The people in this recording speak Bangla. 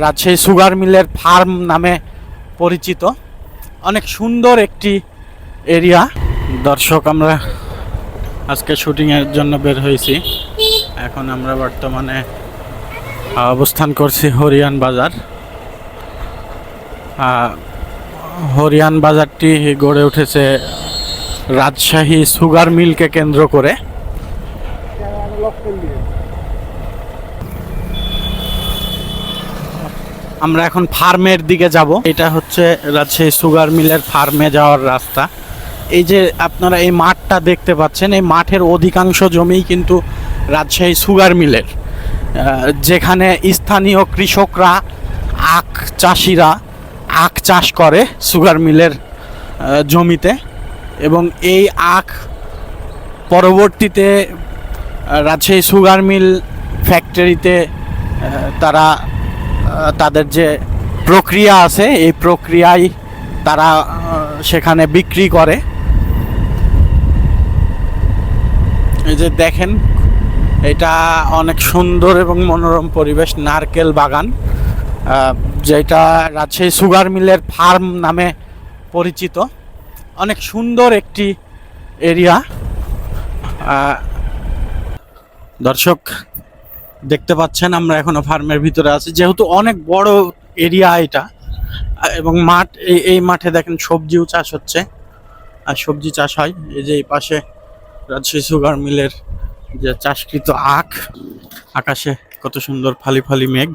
রাজশাহী সুগার মিলের ফার্ম নামে পরিচিত। অনেক সুন্দর একটি এরিয়া। দর্শক, আমরা আজকে শুটিংয়ের জন্য বের হয়েছি। এখন আমরা বর্তমানে অবস্থান করছি হরিয়ান বাজার। হরিয়ান বাজারটি গড়ে উঠেছে রাজশাহী সুগার মিলকে কেন্দ্র করে। আমরা এখন ফার্মের দিকে যাব। এটা হচ্ছে রাজশাহী সুগার মিলের ফার্মে যাওয়ার রাস্তা। এই যে আপনারা এই মাঠটা দেখতে পাচ্ছেন, এই মাঠের অধিকাংশ জমিই কিন্তু রাজশাহী সুগার মিলের, যেখানে স্থানীয় কৃষকরা চাষিরা আখ চাষ করে সুগার মিলের জমিতে, এবং এই আখ পরবর্তীতে রাজশাহী সুগার মিল ফ্যাক্টরিতে তারা তাদের যে প্রক্রিয়া আছে এই প্রক্রিয়ায় তারা সেখানে বিক্রি করে। এই যে দেখেন, এটা অনেক সুন্দর এবং মনোরম পরিবেশ, নারকেল বাগান, যেটা রাজশাহী সুগার মিলের ফার্ম নামে পরিচিত। অনেক সুন্দর একটি এরিয়া। দর্শক দেখতে পাচ্ছেন, আমরা এখনো ফার্মের ভিতরে আছি, যেহেতু অনেক বড় এরিয়া এটা এবং মাঠ। এই মাঠে দেখেন সবজিও চাষ হচ্ছে, আর সবজি চাষ হয়। এই যে এই পাশে রাজশাহী সুগার মিলের যে চাষকৃত আখ, আকাশে কত সুন্দর ফালি ফালি মেঘ।